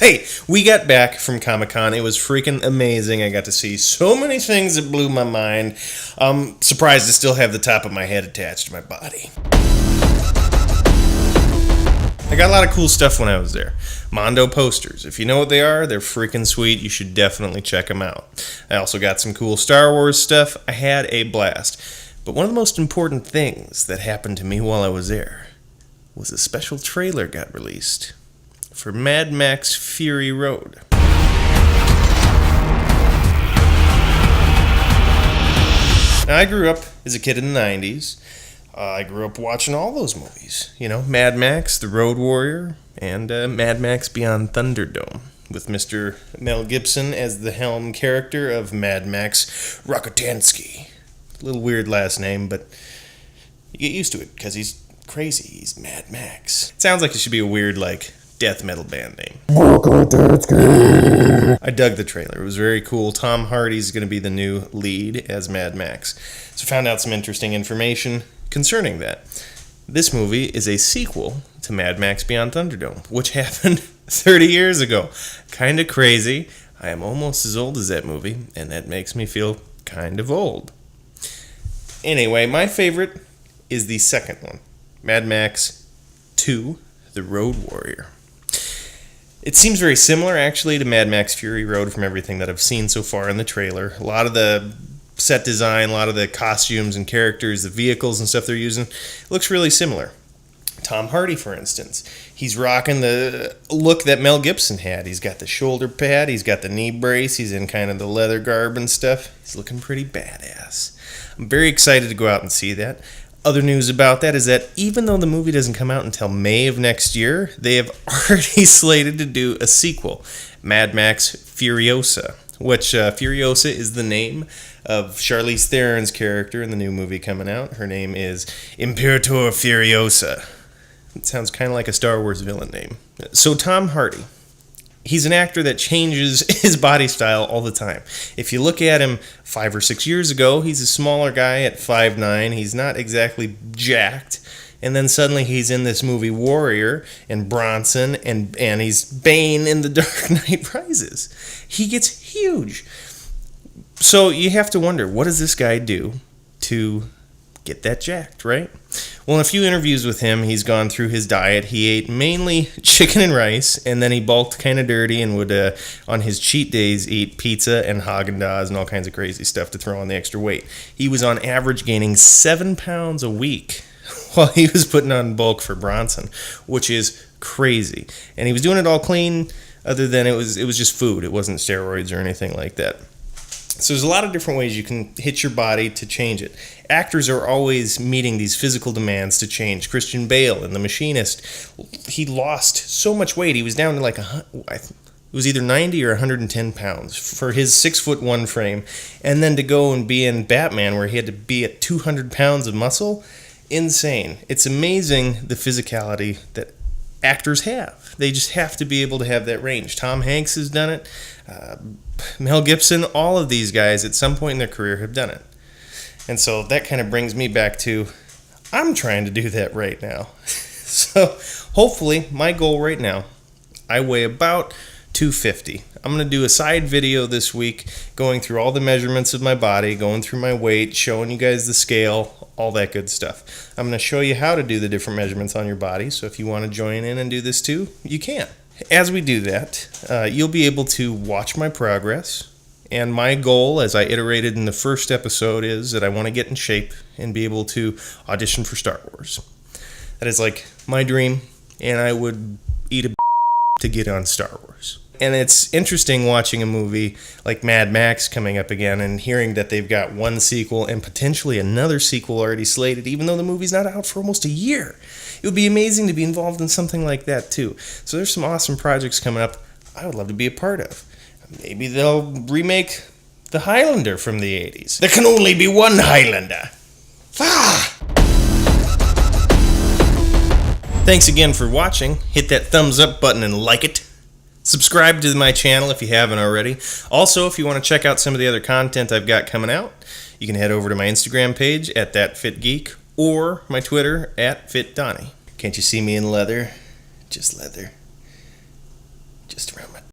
Hey, we got back from Comic-Con. It was freaking amazing. I got to see so many things that blew my mind. I'm surprised to still have the top of my head attached to my body. I got a lot of cool stuff when I was there. Mondo posters. If you know what they are, they're freaking sweet. You should definitely check them out. I also got some cool Star Wars stuff. I had a blast. But one of the most important things that happened to me while I was there was a special trailer got released for Mad Max Fury Road. Now, I grew up as a kid in the 90s. I grew up watching all those movies. You know, Mad Max, The Road Warrior, and Mad Max Beyond Thunderdome, with Mr. Mel Gibson as the helm character of Mad Max Rokotansky. A little weird last name, but you get used to it because he's crazy. He's Mad Max. It sounds like it should be a weird, like, death metal band name. I dug the trailer. It was very cool. Tom Hardy's going to be the new lead as Mad Max. So I found out some interesting information concerning that. This movie is a sequel to Mad Max Beyond Thunderdome, which happened 30 years ago. Kind of crazy. I am almost as old as that movie, and that makes me feel kind of old. Anyway, my favorite is the second one, Mad Max 2, The Road Warrior. It seems very similar, actually, to Mad Max Fury Road from everything that I've seen so far in the trailer. A lot of the set design, a lot of the costumes and characters, the vehicles and stuff they're using, looks really similar. Tom Hardy, for instance, he's rocking the look that Mel Gibson had. He's got the shoulder pad, he's got the knee brace, he's in kind of the leather garb and stuff. He's looking pretty badass. I'm very excited to go out and see that. Other news about that is that even though the movie doesn't come out until May of next year, they have already slated to do a sequel, Mad Max Furiosa, which Furiosa is the name of Charlize Theron's character in the new movie coming out. Her name is Imperator Furiosa. It sounds kind of like a Star Wars villain name. So Tom Hardy. He's an actor that changes his body style all the time. If you look at him 5 or 6 years ago, he's a smaller guy at 5'9". He's not exactly jacked. And then suddenly he's in this movie Warrior and Bronson and he's Bane in The Dark Knight Rises. He gets huge. So you have to wonder, what does this guy do to get that jacked, right? Well, in a few interviews with him, he's gone through his diet. He ate mainly chicken and rice, and then he bulked kind of dirty and would, on his cheat days, eat pizza and Haagen-Dazs and all kinds of crazy stuff to throw on the extra weight. He was on average gaining 7 pounds a week while he was putting on bulk for Bronson, which is crazy. And he was doing it all clean, other than it was just food. It wasn't steroids or anything like that. So there's a lot of different ways you can hit your body to change it. Actors are always meeting these physical demands to change. Christian Bale in The Machinist, he lost so much weight. He was down to like it was either 90 or 110 pounds for his 6'1" frame. And then to go and be in Batman where he had to be at 200 pounds of muscle, insane. It's amazing the physicality that actors have. They just have to be able to have that range. Tom Hanks has done it. Mel Gibson, all of these guys at some point in their career have done it. And so that kind of brings me back to, I'm trying to do that right now. So hopefully, my goal right now, I weigh about 250. I'm going to do a side video this week going through all the measurements of my body, going through my weight, showing you guys the scale, all that good stuff. I'm going to show you how to do the different measurements on your body, so if you want to join in and do this too, you can. As we do that, you'll be able to watch my progress, and my goal, as I iterated in the first episode, is that I want to get in shape and be able to audition for Star Wars. That is like my dream, and I would eat a to get on Star Wars. And it's interesting watching a movie like Mad Max coming up again and hearing that they've got one sequel and potentially another sequel already slated, even though the movie's not out for almost a year. It would be amazing to be involved in something like that too. So there's some awesome projects coming up I would love to be a part of. Maybe they'll remake The Highlander from the 80s. There can only be one Highlander. Ah! Thanks again for watching. Hit that thumbs up button and like it. Subscribe to my channel if you haven't already. Also, if you want to check out some of the other content I've got coming out, you can head over to my Instagram page at ThatFitGeek or my Twitter, @ FitDonnie. Can't you see me in leather? Just leather. just around my